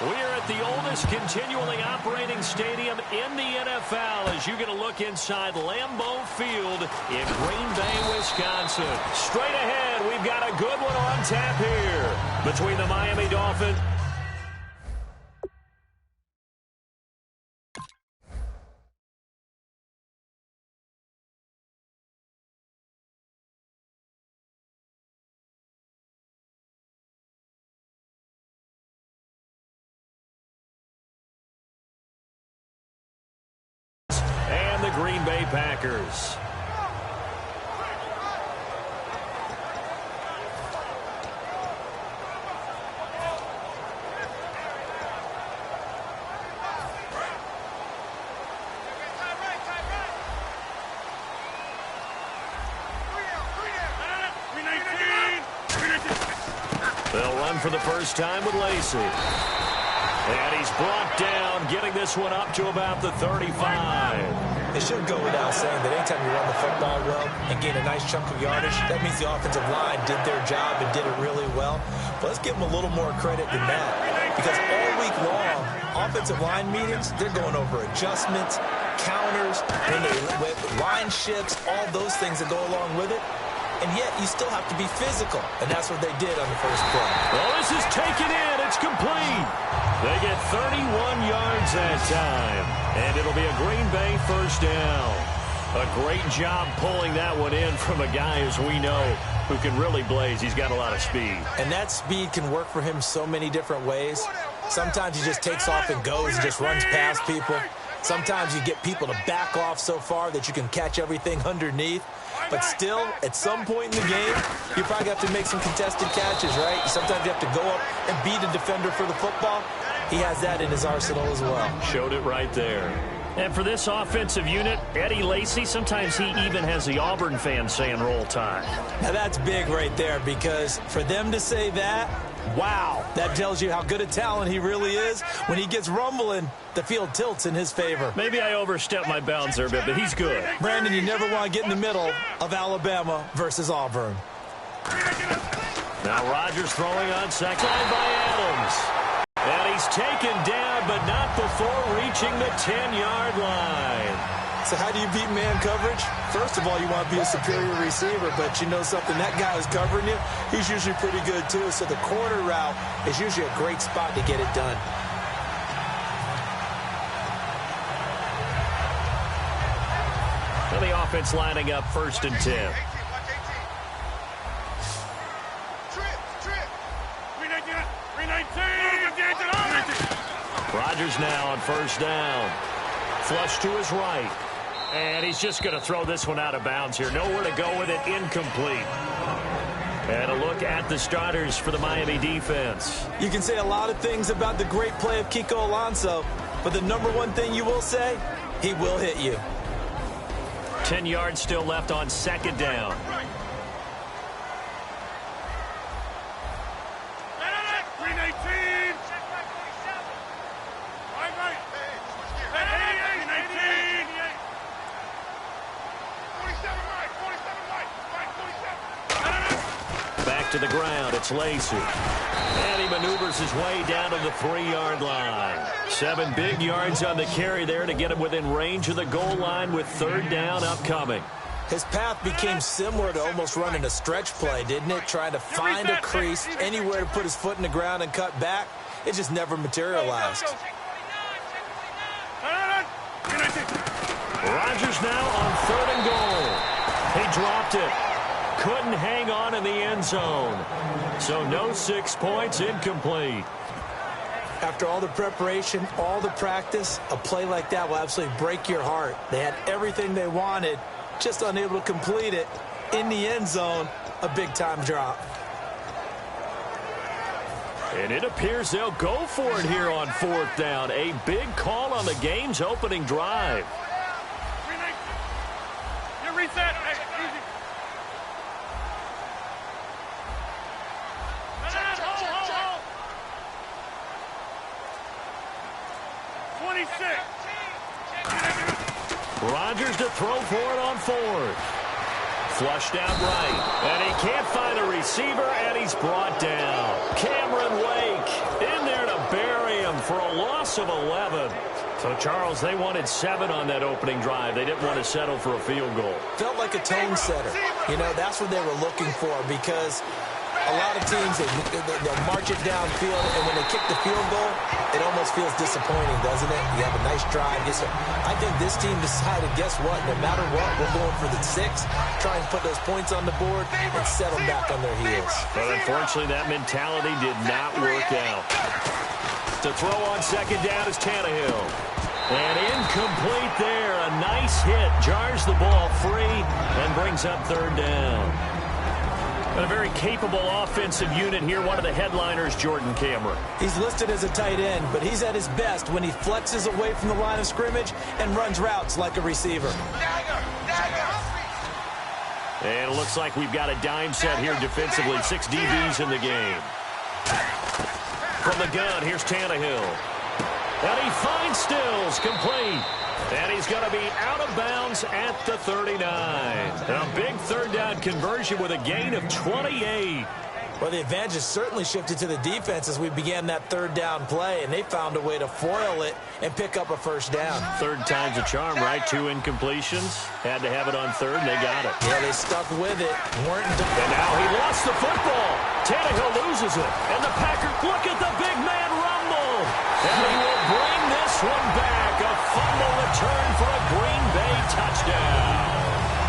We're at the oldest continually operating stadium in the NFL as you get a look inside Lambeau Field in Green Bay, Wisconsin. Straight ahead, we've got a good one on tap here between the Miami Dolphins and the Green Bay Packers. They'll run for the first time with Lacey. And he's brought down, getting this one up to about the 35. It should go without saying that anytime you run the football well and gain a nice chunk of yardage, that means the offensive line did their job and did it really well. But let's give them a little more credit than that. Because all week long, offensive line meetings, they're going over adjustments, counters, and line shifts, all those things that go along with it. And yet, you still have to be physical. And that's what they did on the first play. Well, this is taken in. It's complete. They get 31 yards that time. And it'll be a Green Bay first down. A great job pulling that one in from a guy, as we know, who can really blaze. He's got a lot of speed. And that speed can work for him so many different ways. Sometimes he just takes off and goes and just runs past people. Sometimes you get people to back off so far that you can catch everything underneath. But still, at some point in the game, you probably have to make some contested catches, right? Sometimes you have to go up and beat a defender for the football. He has that in his arsenal as well. Showed it right there. And for this offensive unit, Eddie Lacy, sometimes he even has the Auburn fans saying roll tide. Now that's big right there, because for them to say that, wow, that tells you how good a talent he really is. When he gets rumbling, the field tilts in his favor. Maybe I overstepped my bounds there a bit, but he's good. Brandon, you never want to get in the middle of Alabama versus Auburn. Now Rodgers throwing on second by Adams. And he's taken down, but not before reaching the 10-yard line. So how do you beat man coverage? First of all, you want to be a superior receiver, but you know something, that guy who's covering you, he's usually pretty good too. So the corner route is usually a great spot to get it done. Well, the offense lining up 1st and 10. Rodgers now on 1st down. Flush to his right. And he's just going to throw this one out of bounds here. Nowhere to go with it. Incomplete. And a look at the starters for the Miami defense. You can say a lot of things about the great play of Kiko Alonso, but the number one thing you will say, he will hit you. 10 yards still left on 2nd down. To the ground, it's Lacey. And he maneuvers his way down to the 3-yard line. 7 big yards on the carry there to get him within range of the goal line with 3rd down upcoming. His path became similar to almost running a stretch play, didn't it? Trying to find a crease, anywhere to put his foot in the ground and cut back. It just never materialized. Rodgers now on 3rd and goal. He dropped it. Couldn't hang on in the end zone. So no 6 points, incomplete. After all the preparation, all the practice, a play like that will absolutely break your heart. They had everything they wanted, just unable to complete it. In the end zone, a big-time drop. And it appears they'll go for it here on 4th down. A big call on the game's opening drive. You reset. 26. Rodgers to throw for it on 4th. Flushed out right. And he can't find a receiver, and he's brought down. Cameron Wake in there to bury him. down for a loss of 11. So, Charles, they wanted 7 on that opening drive. They didn't want to settle for a field goal. Felt like a tone setter. You know, that's what they were looking for, because a lot of teams, they'll march it downfield, and when they kick the field goal, it almost feels disappointing, doesn't it? You have a nice drive. I think this team decided, guess what? No matter what, we're going for the 6, try and put those points on the board, and settle back on their heels. But unfortunately, that mentality did not work out. To throw on second down is Tannehill. And incomplete there. A nice hit. Jars the ball free and brings up third down. A very capable offensive unit here. One of the headliners, Jordan Cameron. He's listed as a tight end, but he's at his best when he flexes away from the line of scrimmage and runs routes like a receiver. And it looks like we've got a dime set here defensively. 6 DBs in the game. From the gun, here's Tannehill. And he finds Stills, complete. And he's going to be out of bounds at the 39. And a big third down conversion with a gain of 28. Well, the advantage has certainly shifted to the defense as we began that third down play, and they found a way to foil it and pick up a first down. Third time's a charm, right? 2 incompletions. Had to have it on third, and they got it. Yeah, they stuck with it. And now he lost the football. Tannehill loses it. And the Packers, look at the big man rumble. And he will bring this one back. A fumble return for a Green Bay touchdown.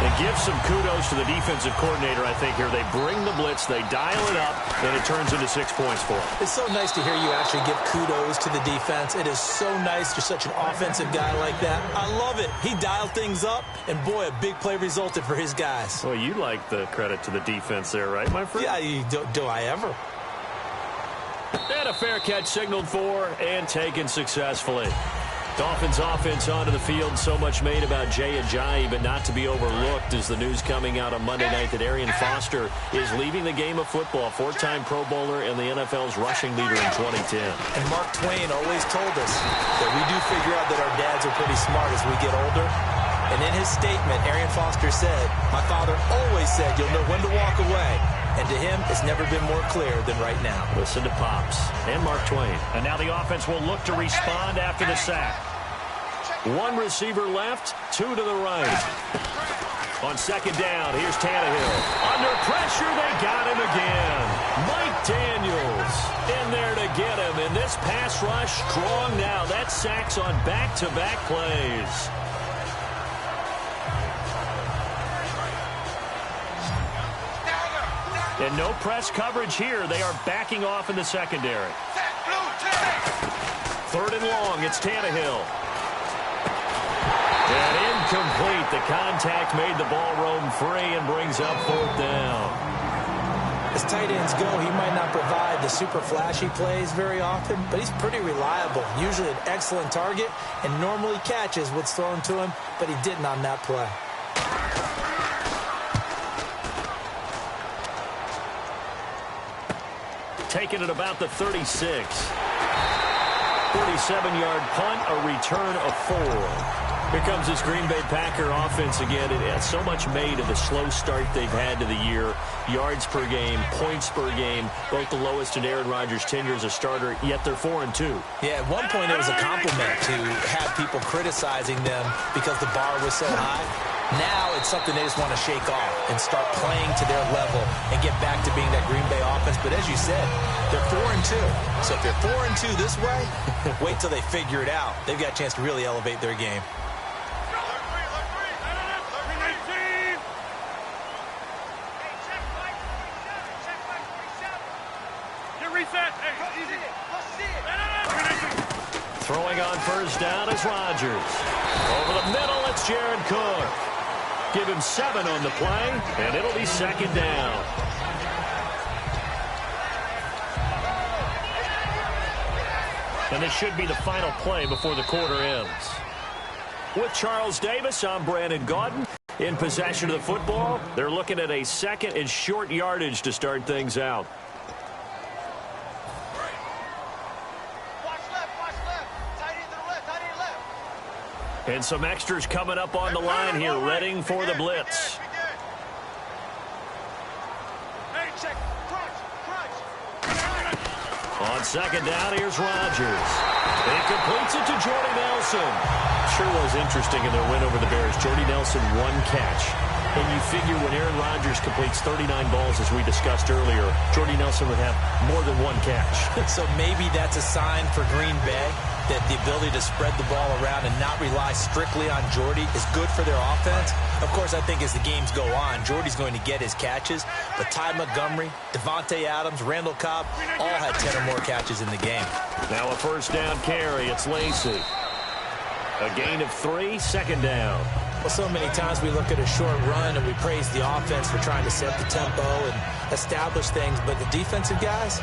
They give some kudos to the defensive coordinator, I think, here. They bring the blitz, they dial it up, and it turns into 6 points for them. It's so nice to hear you actually give kudos to the defense. It is so nice. You're such an offensive guy like that. I love it. He dialed things up, and boy, a big play resulted for his guys. Well, you like the credit to the defense there, right, my friend? Yeah, do I ever? And a fair catch signaled for and taken successfully. Dolphins offense onto the field. So much made about Jay Ajayi, but not to be overlooked is the news coming out on Monday night that Arian Foster is leaving the game of football. 4-time Pro Bowler and the NFL's rushing leader in 2010. And Mark Twain always told us that we do figure out that our dads are pretty smart as we get older. And in his statement, Arian Foster said, "My father always said you'll know when to walk away." And to him, it's never been more clear than right now. Listen to Pops and Mark Twain. And now the offense will look to respond after the sack. 1 receiver left, 2 to the right. On second down, here's Tannehill. Under pressure, they got him again. Mike Daniels in there to get him. And this pass rush strong now. That's sacks on back-to-back plays. And no press coverage here. They are backing off in the secondary. 3rd and long. It's Tannehill. And incomplete. The contact made the ball roam free and brings up 4th down. As tight ends go, he might not provide the super flashy plays very often, but he's pretty reliable. Usually an excellent target and normally catches what's thrown to him, but he didn't on that play. Taken at about the 36. 47-yard punt, a return of 4. Here comes this Green Bay Packer offense again. It has so much made of the slow start they've had to the year. Yards per game, points per game, both the lowest in Aaron Rodgers' tenure as a starter, yet they're 4-2. Yeah, at one point it was a compliment to have people criticizing them because the bar was so high. Now it's something they just want to shake off and start playing to their level and get back to being that Green Bay offense. But as you said, they're 4-2. So if they're 4-2 this way, wait till they figure it out. They've got a chance to really elevate their game. Throwing on first down is Rodgers. Over the middle, it's Jared Cook. Give him 7 on the play, and it'll be 2nd down. And this should be the final play before the quarter ends. With Charles Davis, I'm Brandon Gaudin. In possession of the football, they're looking at a 2nd and short yardage to start things out. And some extras coming up on the line here, readying for the blitz. On second down, here's Rodgers. He completes it to Jordy Nelson. Sure was interesting in their win over the Bears. Jordy Nelson, 1 catch. And you figure when Aaron Rodgers completes 39 balls, as we discussed earlier, Jordy Nelson would have more than 1 catch. So maybe that's a sign for Green Bay that the ability to spread the ball around and not rely strictly on Jordy is good for their offense. Of course, I think as the games go on, Jordy's going to get his catches. But Ty Montgomery, Devontae Adams, Randall Cobb all had 10 or more catches in the game. Now a first down carry. It's Lacy. A gain of 3, second down. Well, so many times we look at a short run and we praise the offense for trying to set the tempo and establish things. But the defensive guys,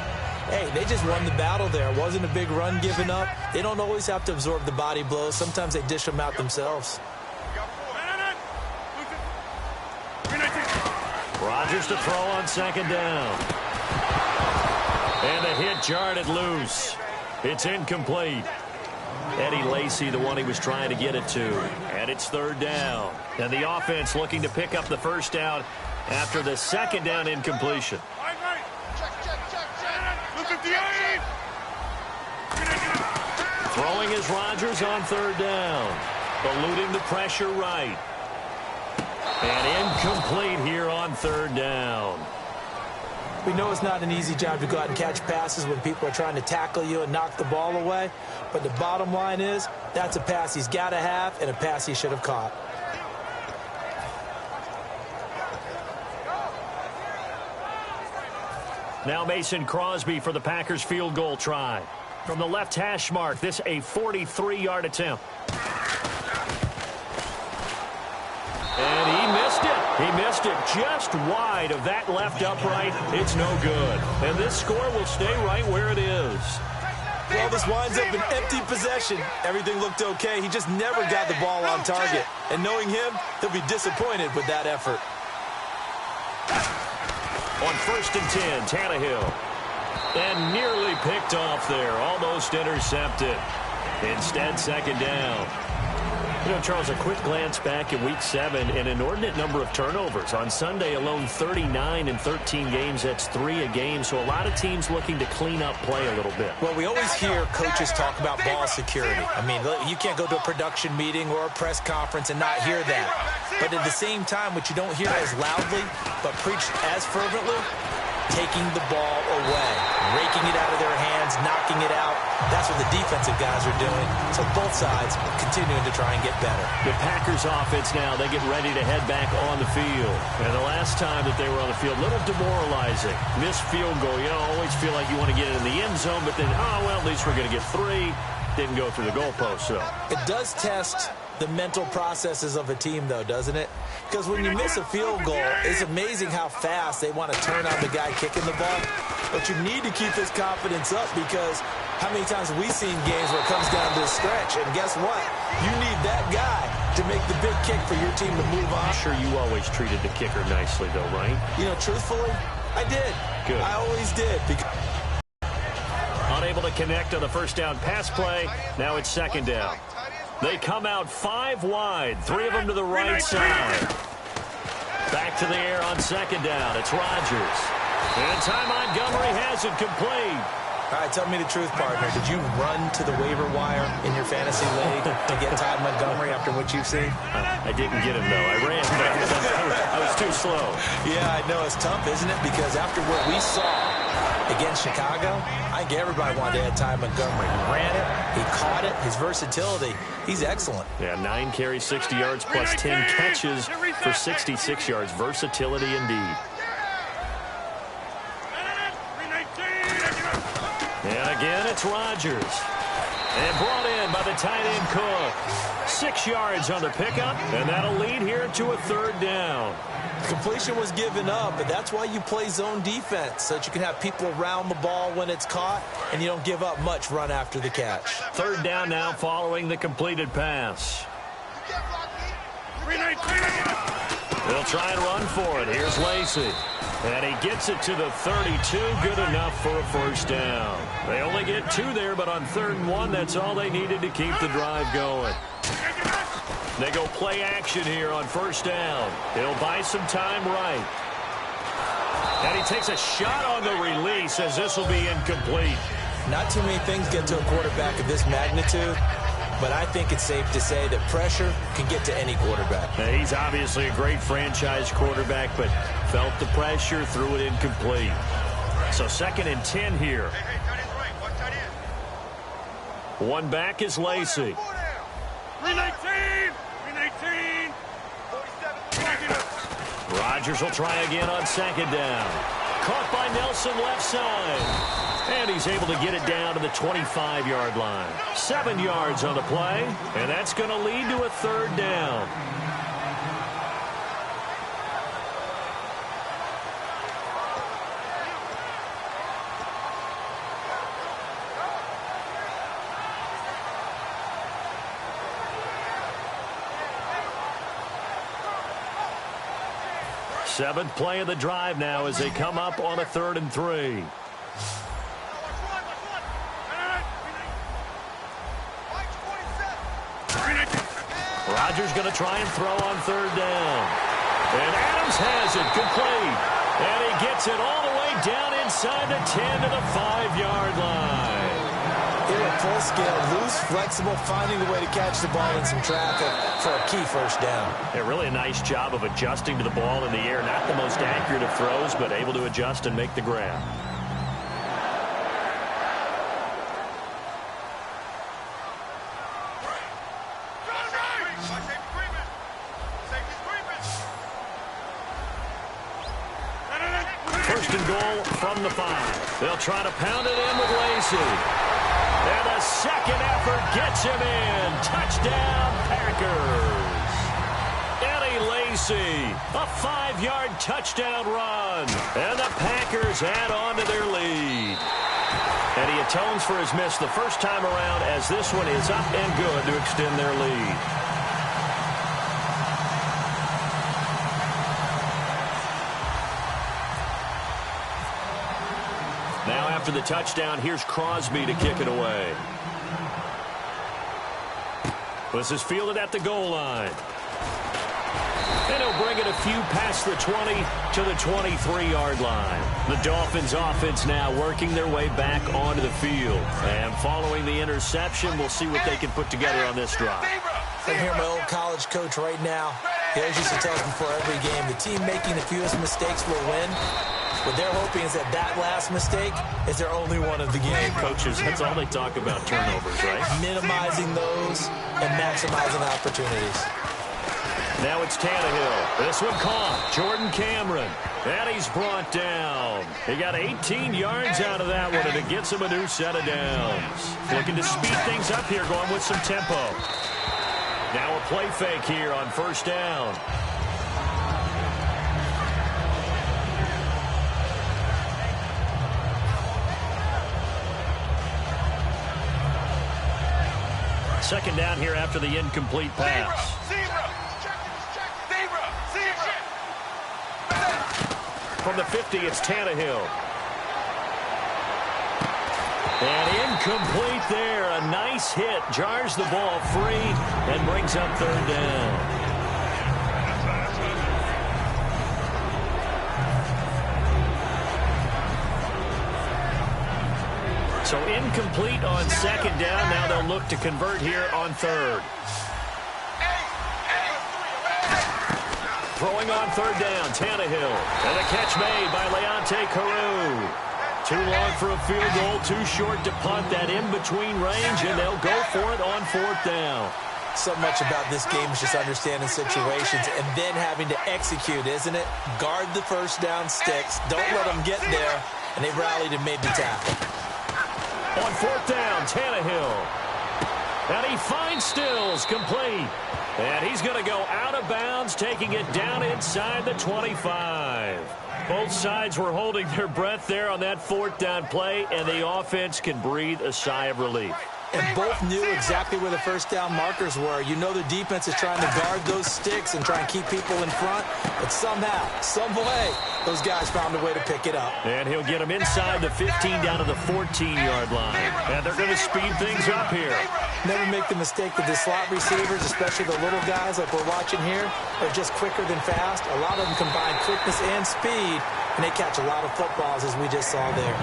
hey, they just won the battle there. It wasn't a big run given up. They don't always have to absorb the body blows. Sometimes they dish them out themselves. Rodgers to throw on second down. And a hit jarred it loose. It's incomplete. Eddie Lacy, the one he was trying to get it to. And it's third down. And the offense looking to pick up the first down after the second down incompletion. Throwing is Rodgers on third down. Eluding the pressure right. And incomplete here on third down. We know it's not an easy job to go out and catch passes when people are trying to tackle you and knock the ball away. But the bottom line is, that's a pass he's got to have and a pass he should have caught. Now Mason Crosby for the Packers field goal try. From the left hash mark, this a 43-yard attempt. And he missed it. He missed it just wide of that left upright. It's no good. And this score will stay right where it is. Well, this winds up an empty possession. Everything looked okay. He just never got the ball on target. And knowing him, he'll be disappointed with that effort. On 1st and 10, Tannehill. And nearly picked off there. Almost intercepted. Instead, second down. You know, Charles, a quick glance back at Week 7, an inordinate number of turnovers. On Sunday alone, 39 in 13 games. That's 3 a game. So a lot of teams looking to clean up play a little bit. Well, we always hear coaches talk about ball security. I mean, you can't go to a production meeting or a press conference and not hear that. But at the same time, what you don't hear as loudly, but preached as fervently, taking the ball away, raking it out of their hands, knocking it out. That's what the defensive guys are doing. So both sides continuing to try and get better. The Packers offense now, they get ready to head back on the field. And the last time that they were on the field, a little demoralizing. Missed field goal. You know, always feel like you want to get it in the end zone, but then, oh, well, at least we're going to get 3. Didn't go through the goalpost, so. It does test the mental processes of a team, though, doesn't it? Because when you miss a field goal, it's amazing how fast they want to turn on the guy kicking the ball. But you need to keep his confidence up, because how many times have we seen games where it comes down to the stretch? And guess what? You need that guy to make the big kick for your team to move on. I'm sure you always treated the kicker nicely, though, right? You know, truthfully, I did. Good. I always did. Unable to connect on the first down pass play. Now it's second down. They come out 5 wide, 3 of them to the right side. Back to the air on second down. It's Rodgers. And Ty Montgomery has it complete. All right, tell me the truth, partner. Did you run to the waiver wire in your fantasy league to get Ty Montgomery after what you've seen? I didn't get him, though. I ran, but I was too slow. Yeah, I know. It's tough, isn't it? Because after what we saw against Chicago, I think everybody wanted to add Ty Montgomery. He ran it. He caught it. His versatility, he's excellent. Yeah, 9 carries, 60 yards, plus 10 catches for 66 yards. Versatility indeed. And again, it's Rodgers. And brought in by the tight end Cook. 6 yards on the pickup, and that'll lead here to a third down. Completion was given up, but that's why you play zone defense, so that you can have people around the ball when it's caught, and you don't give up much run after the catch. Third down now following the completed pass. They'll try and run for it. Here's Lacy. And he gets it to the 32. Good enough for a first down. They only get 2 there, but on 3rd and 1, that's all they needed to keep the drive going. They go play action here on first down. He'll buy some time right. And he takes a shot on the release as this will be incomplete. Not too many things get to a quarterback of this magnitude, but I think it's safe to say that pressure can get to any quarterback. Now, he's obviously a great franchise quarterback, but felt the pressure, threw it incomplete. So 2nd and 10 here. One back is Lacey. 319! Rodgers will try again on 2nd down. Caught by Nelson left side. And he's able to get it down to the 25-yard line. 7 yards on the play, and that's going to lead to a 3rd down. Seventh play of the drive now as they come up on a 3rd and 3. Rodgers going to try and throw on 3rd down. And Adams has it complete. And he gets it all the way down inside the 10 to the 5-yard line. They were full scale, loose, flexible, finding a way to catch the ball in some traffic for a key 1st down. Yeah, really a nice job of adjusting to the ball in the air. Not the most accurate of throws, but able to adjust and make the grab. First and goal from the 5. They'll try to pound it in with Lacey. And a second effort gets him in. Touchdown, Packers. Eddie Lacey, a 5-yard touchdown run. And the Packers add on to their lead. And he atones for his miss the first time around as this one is up and good to extend their lead. Now after the touchdown, here's Crosby to kick it away. This is fielded at the goal line. And he'll bring it a few past the 20 to the 23-yard line. The Dolphins offense now working their way back onto the field. And following the interception, we'll see what they can put together on this drive. I hear my old college coach right now. He always used to tell us before every game, the team making the fewest mistakes will win. What they're hoping is that last mistake is their only one of the game. Coaches, that's all they talk about, turnovers, right? Minimizing those and maximizing opportunities. Now it's Tannehill. This one caught. Jordan Cameron. And he's brought down. He got 18 yards out of that one, and it gets him a new set of downs. Looking to speed things up here, going with some tempo. Now a play fake here on 1st down. Second down here after the incomplete pass. From the 50, it's Tannehill. And incomplete there. A nice hit. Jars the ball free and brings up 3rd down. So incomplete on 2nd down. Now they'll look to convert here on 3rd. Throwing on 3rd down, Tannehill. And a catch made by Leonte Carew. Too long for a field goal, too short to punt that in-between range, and they'll go for it on 4th down. So much about this game is just understanding situations and then having to execute, isn't it? Guard the 1st down sticks. Don't let them get there. And they rallied and made the tackle. On 4th down, Tannehill. And he finds Stills, complete. And he's going to go out of bounds, taking it down inside the 25. Both sides were holding their breath there on that 4th down play, and the offense can breathe a sigh of relief. And both knew exactly where the 1st down markers were. You know the defense is trying to guard those sticks and try and keep people in front, but somehow, some way, those guys found a way to pick it up. And he'll get them inside the 15 down to the 14-yard line. And they're going to speed things up here. Never make the mistake that the slot receivers, especially the little guys like we're watching here, are just quicker than fast. A lot of them combine quickness and speed and they catch a lot of footballs, as we just saw there.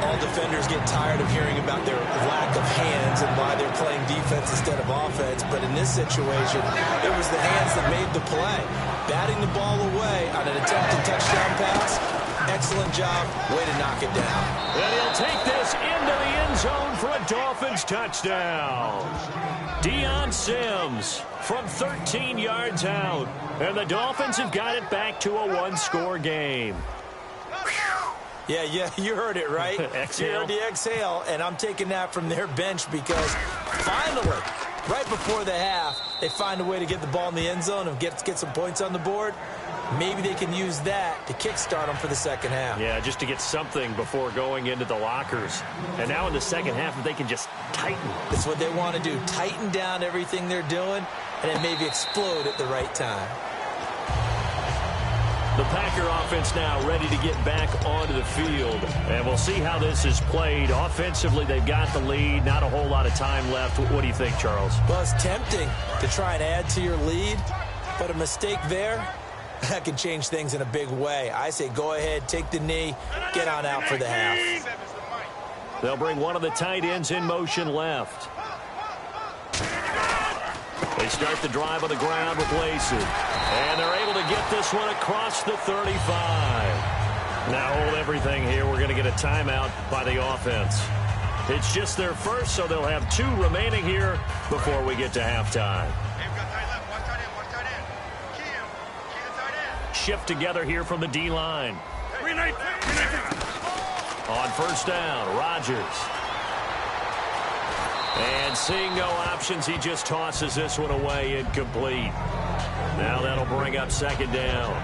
All defenders get tired of hearing about their lack of hands and why they're playing defense instead of offense. But in this situation, it was the hands that made the play. Batting the ball away on an attempted touchdown pass. Excellent job. Way to knock it down. And he'll take this into the end zone for a Dolphins touchdown. Deion Sims from 13 yards out. And the Dolphins have got it back to a one-score game. Yeah, you heard it, right? Exhale. You heard the exhale, and I'm taking that from their bench because finally, right before the half, they find a way to get the ball in the end zone and get some points on the board. Maybe they can use that to kickstart them for the second half. Yeah, just to get something before going into the lockers. And now in the second half, if they can just tighten. That's what they want to do. Tighten down everything they're doing and then maybe explode at the right time. The Packer offense now ready to get back onto the field. And we'll see how this is played. Offensively, they've got the lead. Not a whole lot of time left. What do you think, Charles? Well, it's tempting to try and add to your lead. But a mistake there, that can change things in a big way. I say go ahead, take the knee, get on out for the half. They'll bring one of the tight ends in motion left. They start the drive on the ground with Lacey. And they're able to get this one across the 35. Now hold everything here. We're going to get a timeout by the offense. It's just their first, so they'll have 2 remaining here before we get to halftime. Shift together here from the D-line. On first down, Rodgers. And seeing no options, he just tosses this one away, incomplete. Now that'll bring up second down.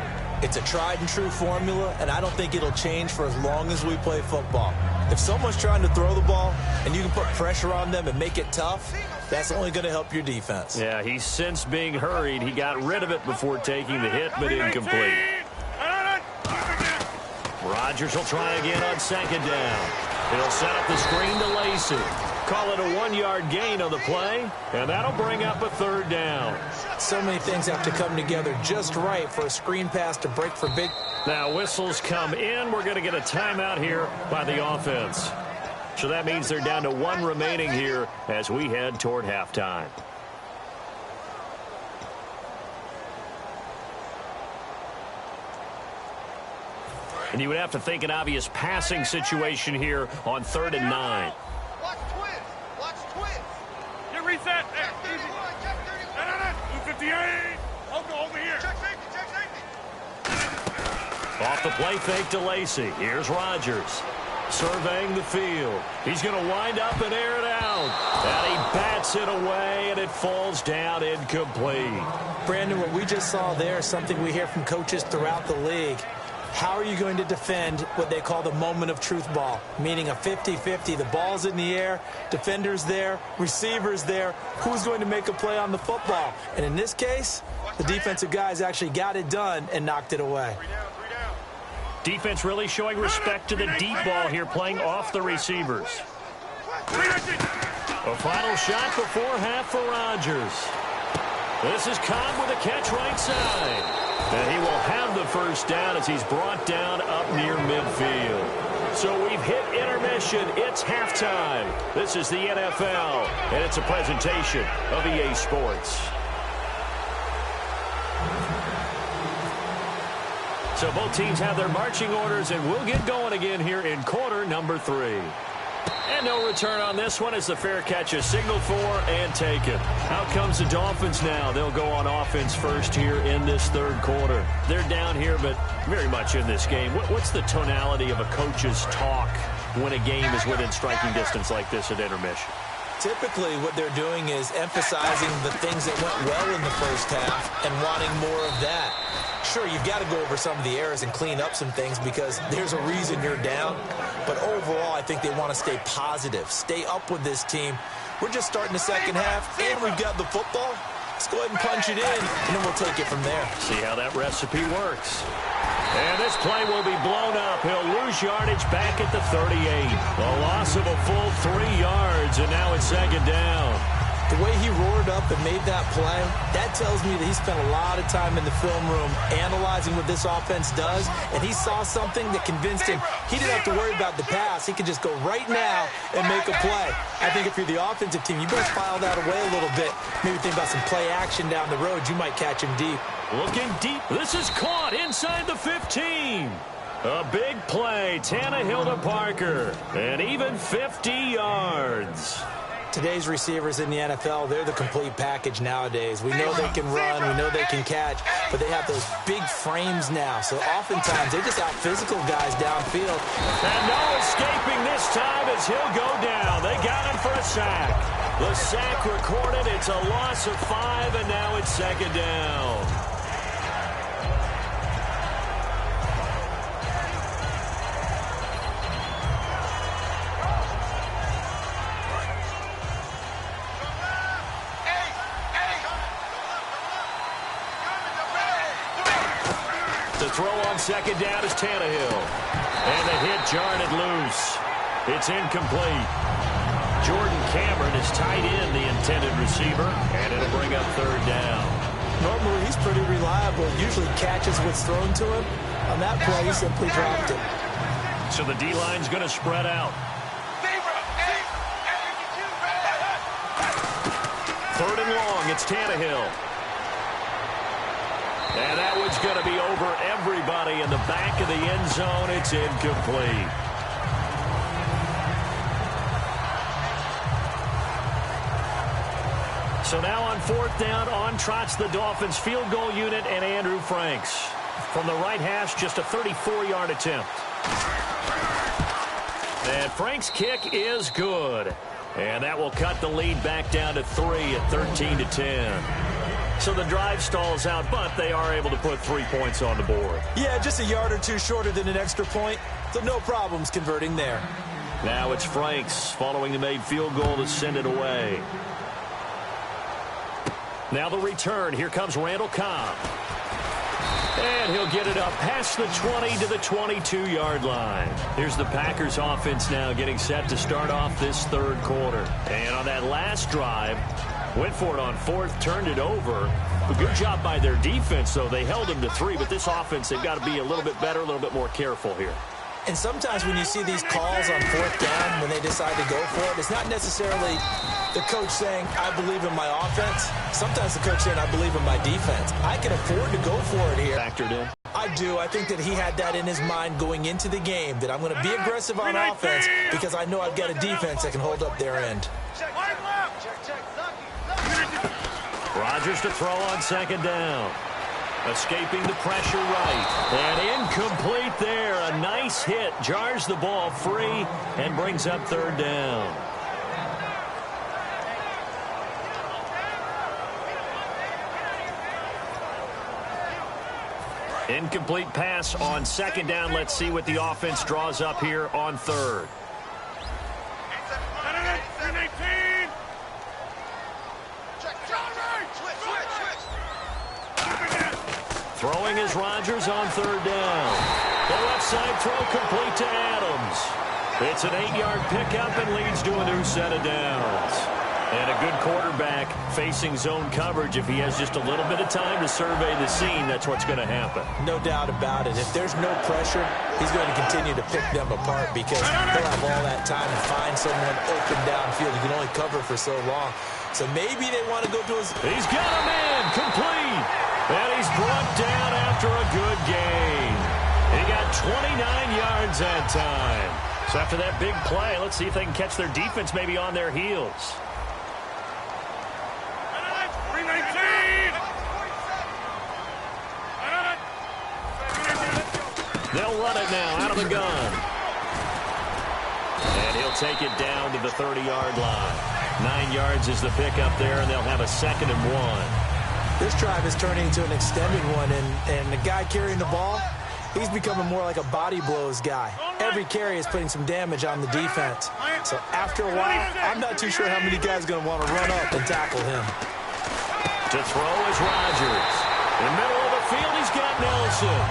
It's a tried-and-true formula, and I don't think it'll change for as long as we play football. If someone's trying to throw the ball and you can put pressure on them and make it tough, that's only going to help your defense. Yeah, he's since being hurried. He got rid of it before taking the hit, but incomplete. Rodgers will try again on second down. He'll set up the screen to Lacey. Call it a 1-yard gain on the play, and that'll bring up a third down. So many things have to come together just right for a screen pass to break for big. Now whistles come in. We're going to get a timeout here by the offense. So that means they're down to 1 remaining here as we head toward halftime. And you would have to think an obvious passing situation here on 3rd and 9. Watch twist. Watch twist. Get reset. Hey, easy. Check 30. No. 258. Over here. Check safety. Off the play fake to Lacey. Here's Rodgers. Surveying the field. He's going to wind up and air it out. And he bats it away, and it falls down incomplete. Brandon, what we just saw there is something we hear from coaches throughout the league. How are you going to defend what they call the moment of truth ball, meaning a 50-50? The ball's in the air, defender's there, receiver's there. Who's going to make a play on the football? And in this case, the defensive guys actually got it done and knocked it away. Defense really showing respect to the deep ball here, playing off the receivers. A final shot before half for Rodgers. This is Cobb with a catch right side. And he will have the first down as he's brought down up near midfield. So we've hit intermission. It's halftime. This is the NFL, and it's a presentation of EA Sports. So both teams have their marching orders, and we'll get going again here in quarter number 3. And no return on this one as the fair catch is signaled for and taken. Out comes the Dolphins now. They'll go on offense first here in this 3rd quarter. They're down here, but very much in this game. What's the tonality of a coach's talk when a game is within striking distance like this at intermission? Typically, what they're doing is emphasizing the things that went well in the first half and wanting more of that. Sure, you've got to go over some of the errors and clean up some things because there's a reason you're down. But overall, I think they want to stay positive, stay up with this team. We're just starting the second half, and we've got the football. Let's go ahead and punch it in, and then we'll take it from there. See how that recipe works. And this play will be blown up. He'll lose yardage back at the 38. A loss of a full 3 yards, and now it's second down. The way he roared up and made that play, that tells me that he spent a lot of time in the film room analyzing what this offense does, and he saw something that convinced him he didn't have to worry about the pass. He could just go right now and make a play. I think if you're the offensive team, you better file that away a little bit. Maybe think about some play action down the road. You might catch him deep. Looking deep. This is caught inside the 15. A big play. Tannehill to Parker. And even 50 yards. Today's receivers in the NFL, they're the complete package nowadays. We know they can run, we know they can catch, but they have those big frames now. So oftentimes they just out-physical guys downfield. And no escaping this time as he'll go down. They got him for a sack. The sack recorded. It's a loss of 5, and now it's second down. The throw on second down is Tannehill. And the hit jarred it loose. It's incomplete. Jordan Cameron is tight end, the intended receiver, and it'll bring up third down. Normally, he's pretty reliable. Usually catches what's thrown to him. On that play, he simply dropped it. So the D-line's going to spread out. Third and long, it's Tannehill. And that one's going to be over everybody in the back of the end zone. It's incomplete. So now on fourth down, on trots the Dolphins field goal unit and Andrew Franks. From the right hash, just a 34-yard attempt. And Franks' kick is good. And that will cut the lead back down to 3 at 13-10. So the drive stalls out, but they are able to put 3 points on the board. Yeah, just a yard or two shorter than an extra point, so no problems converting there. Now it's Franks following the made field goal to send it away. Now the return. Here comes Randall Cobb. And he'll get it up past the 20 to the 22-yard line. Here's the Packers offense now getting set to start off this third quarter. And on that last drive, went for it on fourth, turned it over. A good job by their defense, though. They held them to 3, but this offense, they've got to be a little bit better, a little bit more careful here. And sometimes when you see these calls on fourth down, when they decide to go for it, it's not necessarily the coach saying, I believe in my offense. Sometimes the coach saying, I believe in my defense. I can afford to go for it here. Factored in. I do. I think that he had that in his mind going into the game, that I'm going to be aggressive on offense because I know I've got a defense that can hold up their end. Rodgers to throw on second down. Escaping the pressure right. And incomplete there. A nice hit. Jars the ball free and brings up third down. Incomplete pass on second down. Let's see what the offense draws up here on third. Throwing is Rodgers on third down. The left side throw complete to Adams. It's an 8-yard pickup and leads to a new set of downs. And a good quarterback facing zone coverage. If he has just a little bit of time to survey the scene, that's what's going to happen. No doubt about it. If there's no pressure, he's going to continue to pick them apart because he'll have all that time to find someone open downfield. He can only cover for so long. So maybe they want to go to his... He's got him in. Complete. And he's brought down after a good gain. He got 29 yards that time. So after that big play, let's see if they can catch their defense maybe on their heels. They'll run it now out of the gun. And he'll take it down to the 30-yard line. 9 yards is the pickup there, and they'll have a 2nd and 1. This drive is turning into an extended one, and the guy carrying the ball, he's becoming more like a body blows guy. Every carry is putting some damage on the defense. So after a while, I'm not too sure how many guys are going to want to run up and tackle him. To throw is Rodgers. In the middle of the field, he's got Nelson.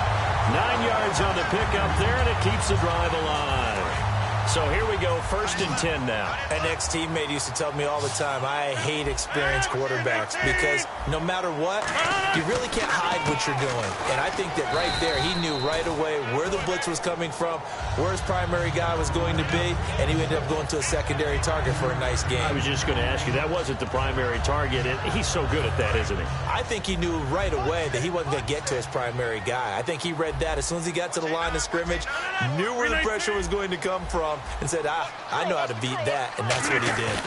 9 yards on the pickup there, and it keeps the drive alive. So here we go, 1st and 10 now. An ex-teammate used to tell me all the time, I hate experienced quarterbacks because no matter what, you really can't hide what you're doing. And I think that right there, he knew right away where the blitz was coming from, where his primary guy was going to be, and he ended up going to a secondary target for a nice game. I was just going to ask you, that wasn't the primary target, and he's so good at that, isn't he? I think he knew right away that he wasn't going to get to his primary guy. I think he read that as soon as he got to the line of scrimmage, knew where the pressure was going to come from, and said, I know how to beat that, and that's what he did.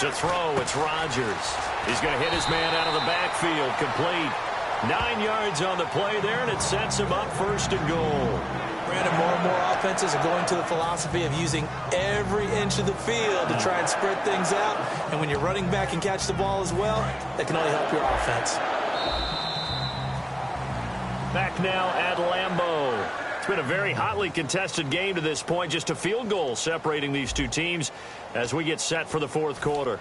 To throw, it's Rodgers. He's going to hit his man out of the backfield, complete. 9 yards on the play there, and it sets him up 1st and goal. Brandon, more and more offenses are going to the philosophy of using every inch of the field to try and spread things out, and when you're running back and catch the ball as well, that can only help your offense. Back now at Lambeau. It's been a very hotly contested game to this point. Just a field goal separating these two teams as we get set for the 4th quarter.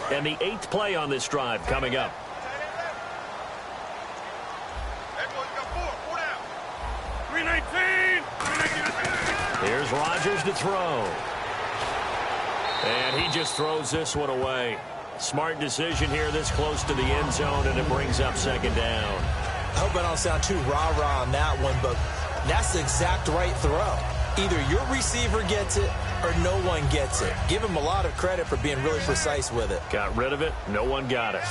And the 8th play on this drive coming up. Here's Rodgers to throw. And he just throws this one away. Smart decision here this close to the end zone, and it brings up 2nd down. I hope I don't sound too rah-rah on that one, but that's the exact right throw. Either your receiver gets it or no one gets it. Give him a lot of credit for being really precise with it. Got rid of it. No one got it.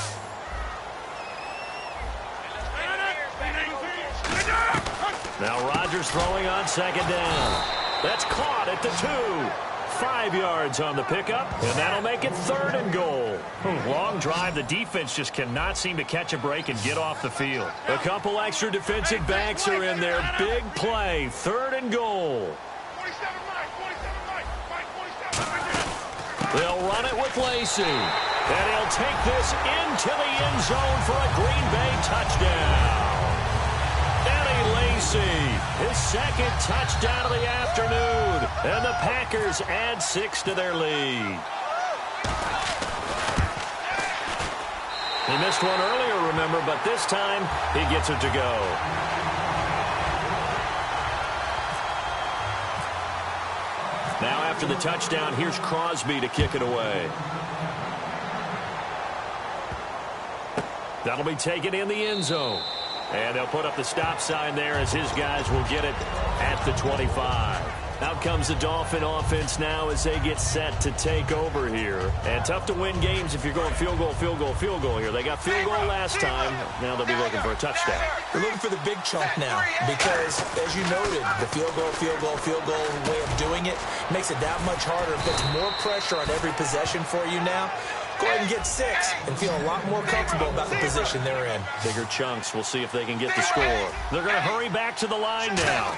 Now Rodgers throwing on 2nd down. That's caught at the 2. 5 yards on the pickup, and that'll make it 3rd and goal. Long drive. The defense just cannot seem to catch a break and get off the field. A couple extra defensive backs are in there. Big play. 3rd and goal. They'll run it with Lacey. And he'll take this into the end zone for a Green Bay touchdown. Lacey, his 2nd touchdown of the afternoon, and the Packers add 6 to their lead. He missed one earlier, remember, but this time he gets it to go. Now after the touchdown, here's Crosby to kick it away. That'll be taken in the end zone. And they'll put up the stop sign there as his guys will get it at the 25. Out comes the Dolphin offense now as they get set to take over here. And tough to win games if you're going field goal, field goal, field goal here. They got field goal last time. Now they'll be looking for a touchdown. They're looking for the big chunk now because, as you noted, the field goal way of doing it makes it that much harder. It puts more pressure on every possession for you now. Go ahead and get 6 and feel a lot more comfortable about the position they're in. Bigger chunks. We'll see if they can get the score. They're going to hurry back to the line now.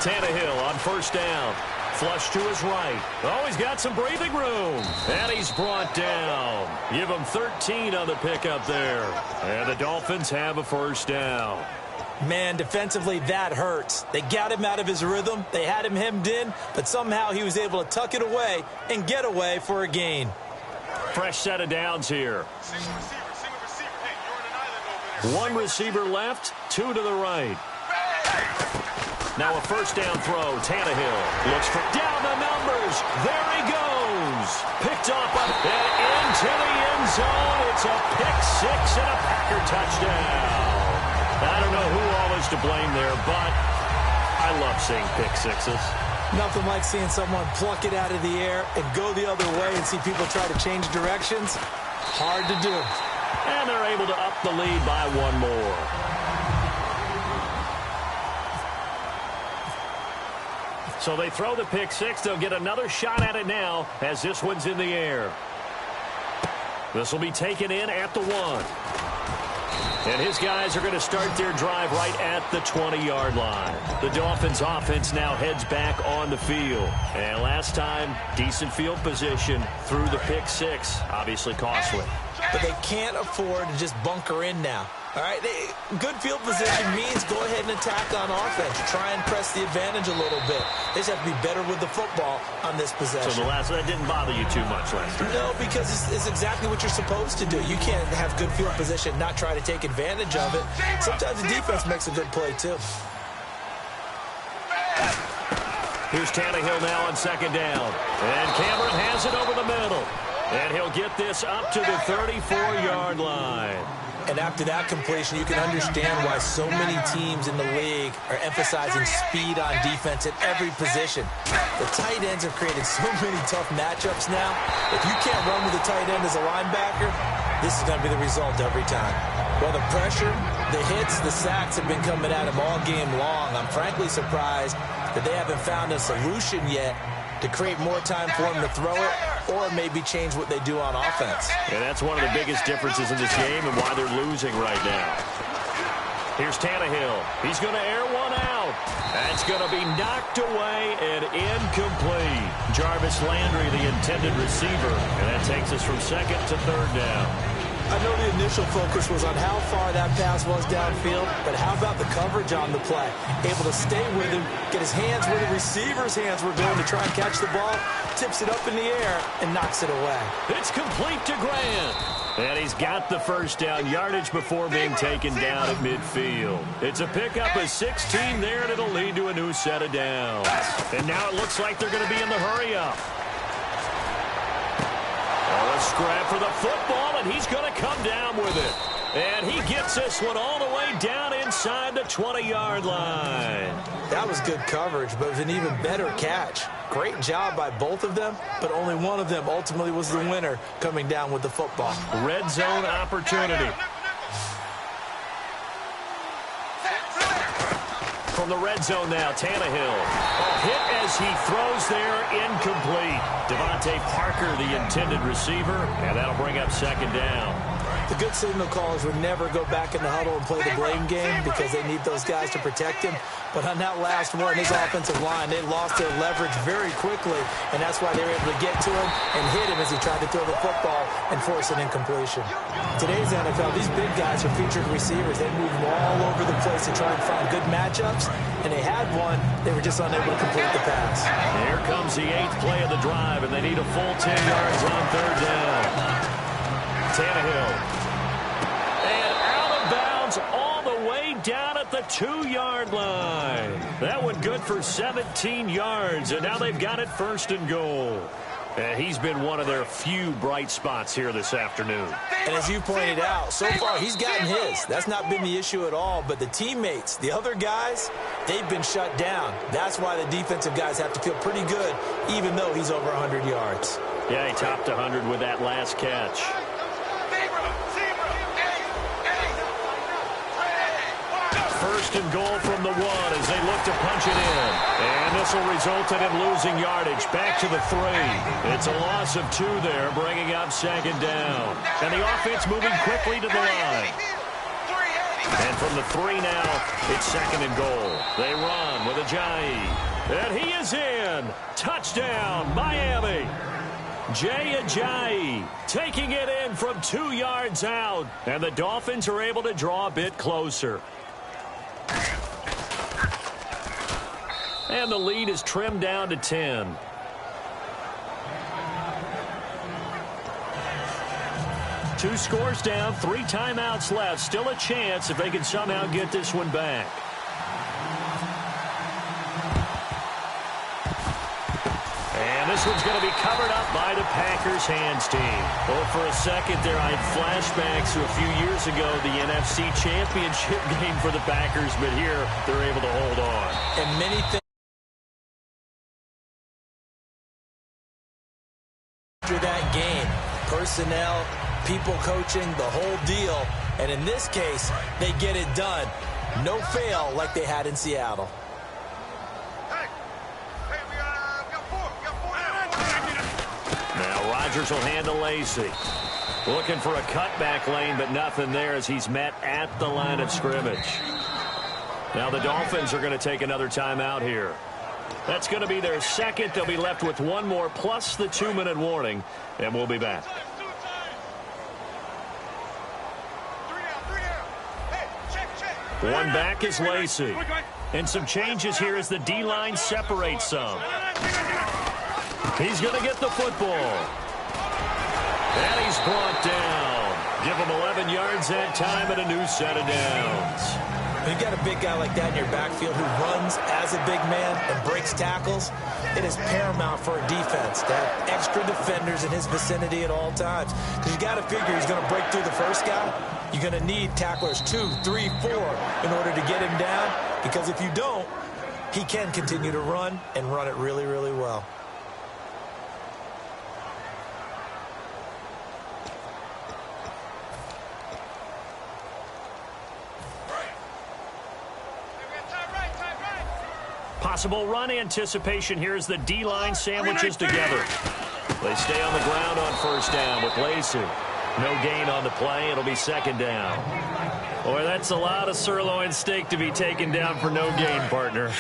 Tannehill on 1st down. Flush to his right. Oh, he's got some breathing room. And he's brought down. Give him 13 on the pickup there. And the Dolphins have a 1st down. Man, defensively, that hurts. They got him out of his rhythm. They had him hemmed in, but somehow he was able to tuck it away and get away for a gain. Fresh set of downs here. One receiver left, 2 to the right. Now a 1st down throw. Tannehill looks for down the numbers. There he goes. Picked up and into the end zone. It's a pick 6 and a Packer touchdown. I don't know who all is to blame there, but I love seeing pick 6s. Nothing like seeing someone pluck it out of the air and go the other way and see people try to change directions. Hard to do. And they're able to up the lead by 1 more. So they throw the pick 6. They'll get another shot at it now as this one's in the air. This will be taken in at the 1. And his guys are going to start their drive right at the 20-yard line. The Dolphins offense now heads back on the field. And last time, decent field position through the pick 6. Obviously costly. But they can't afford to just bunker in now. All right, good field position means go ahead and attack on offense. Try and press the advantage a little bit. They just have to be better with the football on this possession. So that didn't bother you too much last time? No, because it's exactly what you're supposed to do. You can't have good field position, not try to take advantage of it. Sometimes the defense makes a good play, too. Here's Tannehill now on second down. And Cameron has it over the middle. And he'll get this up to the 34-yard line. And after that completion, you can understand why so many teams in the league are emphasizing speed on defense at every position. The tight ends have created so many tough matchups now. If you can't run with a tight end as a linebacker, this is going to be the result every time. Well, the pressure, the hits, the sacks have been coming at him all game long. I'm frankly surprised that they haven't found a solution yet to create more time for him to throw it or maybe change what they do on offense. And that's one of the biggest differences in this game and why they're losing right now. Here's Tannehill. He's going to air one out. That's going to be knocked away and incomplete. Jarvis Landry, the intended receiver. And that takes us from second to third down. I know the initial focus was on how far that pass was downfield, but how about the coverage on the play? Able to stay with him, get his hands where the receiver's hands were going to try and catch the ball, tips it up in the air, and knocks it away. It's complete to Grant. And he's got the first down yardage before being taken down at midfield. It's a pickup of 16 there, and it'll lead to a new set of downs. And now it looks like they're going to be in the hurry-up. A scrap for the football, and he's going to come down with it. And he gets this one all the way down inside the 20-yard line. That was good coverage, but it was an even better catch. Great job by both of them, but only one of them ultimately was the winner coming down with the football. Red zone opportunity. From the red zone now, Tannehill. A hit as he throws there, incomplete. Devontae Parker, the intended receiver, and that'll bring up second down. The good signal callers would never go back in the huddle and play the blame game because they need those guys to protect him. But on that last one, his offensive line, they lost their leverage very quickly, and that's why they were able to get to him and hit him as he tried to throw the football and force an incompletion. Today's NFL, these big guys are featured receivers. They move all over the place to try and find good matchups, and they had one. They were just unable to complete the pass. Here comes the 8th play of the drive, and they need a full 10 yards on third down. Tannehill. And out of bounds all the way down at the 2-yard line. That one good for 17 yards, and now they've got it first and goal. And he's been one of their few bright spots here this afternoon. And as you pointed out, so far he's gotten his. That's not been the issue at all. But the teammates, the other guys, they've been shut down. That's why the defensive guys have to feel pretty good, even though he's over 100 yards. Yeah, he topped 100 with that last catch. First and goal from the 1 as they look to punch it in. And this will result in him losing yardage back to the 3. It's a loss of 2 there, bringing up second down. And the offense moving quickly to the line. And from the 3 now, it's second and goal. They run with Ajayi. And he is in. Touchdown, Miami. Jay Ajayi taking it in from 2 yards out. And the Dolphins are able to draw a bit closer. And the lead is trimmed down to 10. Two scores down, 3 timeouts left. Still a chance if they can somehow get this one back. And this one's going to be covered up by the Packers hands team. Well, for a second there, I had flashbacks to a few years ago, the NFC Championship game for the Packers, but here they're able to hold on. And many things after that game, personnel, people coaching, the whole deal. And in this case, they get it done. No fail like they had in Seattle. Now Rodgers will handle Lacey. Looking for a cutback lane, but nothing there as he's met at the line of scrimmage. Now the Dolphins are going to take another timeout here. That's going to be their second. They'll be left with 1 more plus the 2-minute warning, and we'll be back. One back is Lacey. And some changes here as the D-line separates some. He's going to get the football. And he's brought down. Give him 11 yards that time and a new set of downs. When you got a big guy like that in your backfield who runs as a big man and breaks tackles, it is paramount for a defense to have extra defenders in his vicinity at all times. Because you got to figure he's going to break through the first guy. You're going to need tacklers 2, 3, 4 in order to get him down. Because if you don't, he can continue to run and run it really, really well. Possible run anticipation here as the D-line sandwiches together. They stay on the ground on first down with Lacey. No gain on the play. It'll be second down. Boy, that's a lot of sirloin steak to be taken down for no gain, partner.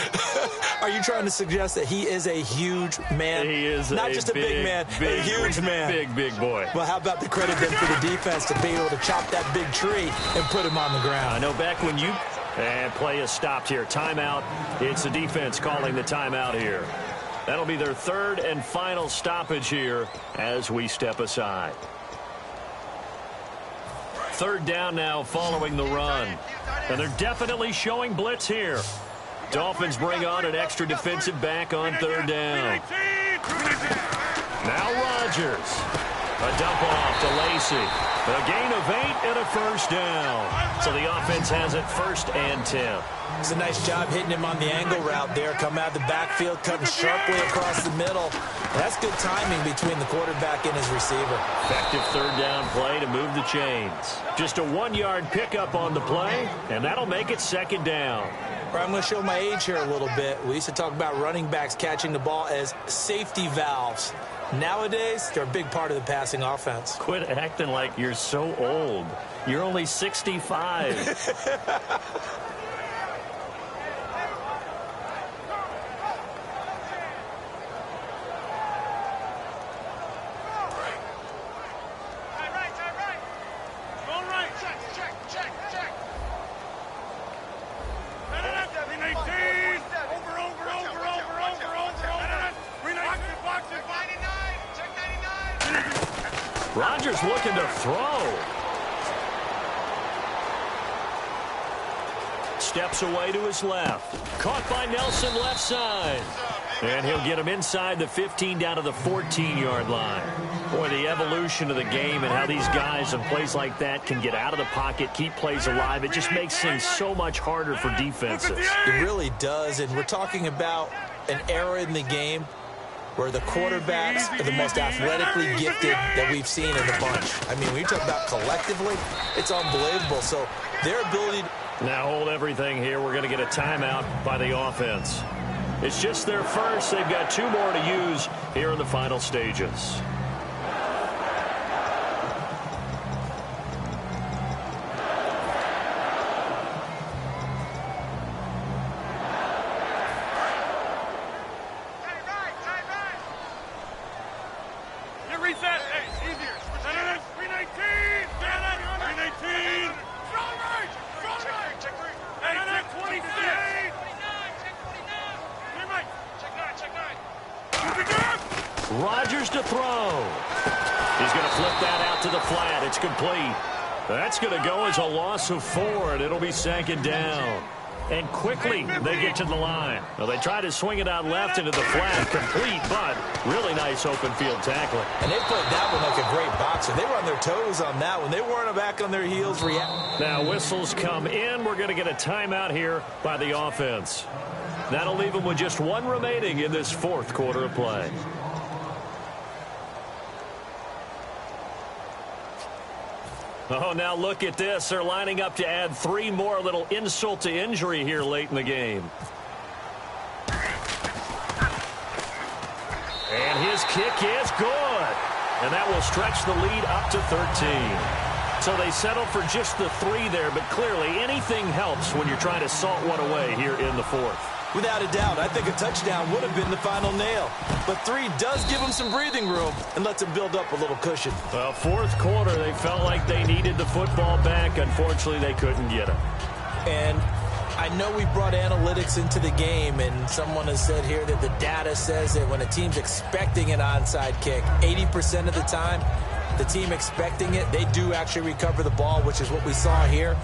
Are you trying to suggest that he is a huge man? He is not just a big man, a huge man. Big boy. Well, how about the credit then for the defense to be able to chop that big tree and put him on the ground? I know back when you... And play is stopped here. Timeout. It's the defense calling the timeout here. That'll be their third and final stoppage here as we step aside. Third down now following the run. And they're definitely showing blitz here. Dolphins bring on an extra defensive back on third down. Now Rodgers. A dump off to Lacey. A gain of 8 and a first down. So the offense has it 1st and 10. It's a nice job hitting him on the angle route there. Come out of the backfield, cutting sharply across the middle. That's good timing between the quarterback and his receiver. Effective third down play to move the chains. Just a 1-yard pickup on the play, and that'll make it second down. I'm going to show my age here a little bit. We used to talk about running backs catching the ball as safety valves. Nowadays, they're a big part of the passing offense. Quit acting like you're so old. You're only 65. Rodgers looking to throw. Steps away to his left. Caught by Nelson left side. And he'll get him inside the 15 down to the 14-yard line. Boy, the evolution of the game and how these guys in plays like that can get out of the pocket, keep plays alive. It just makes things so much harder for defenses. It really does, and we're talking about an era in the game where the quarterbacks are the most athletically gifted that we've seen in the bunch. I mean, when you talk about collectively, it's unbelievable. So their ability... Now hold everything here. We're going to get a timeout by the offense. It's just their first. They've got 2 more to use here in the final stages. Rodgers to throw. He's going to flip that out to the flat. It's complete. That's going to go as a loss of 4, and it'll be second down. And quickly they get to the line. Well, they try to swing it out left into the flat. Complete, but really nice open field tackling. And they played that one like a great boxer. They were on their toes on that one. They weren't back on their heels. Now whistles come in. We're going to get a timeout here by the offense. That'll leave them with just 1 remaining in this 4th quarter of play. Oh, now look at this. They're lining up to add 3 more. A little insult to injury here late in the game. And his kick is good. And that will stretch the lead up to 13. So they settle for just the 3 there, but clearly anything helps when you're trying to salt one away here in the 4th. Without a doubt, I think a touchdown would have been the final nail. But 3 does give them some breathing room and lets them build up a little cushion. Well, 4th quarter, they felt like they needed the football back. Unfortunately, they couldn't get it. And I know we brought analytics into the game, and someone has said here that the data says that when a team's expecting an onside kick, 80% of the time, the team expecting it, they do actually recover the ball, which is what we saw here.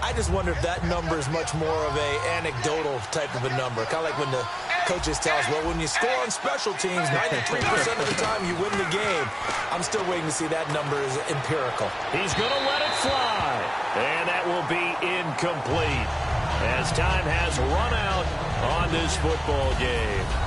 I just wonder if that number is much more of a anecdotal type of a number. Kind of like when the coaches tell us, well, when you score on special teams, 93% of the time you win the game. I'm still waiting to see that number is empirical. He's going to let it fly. And that will be incomplete as time has run out on this football game.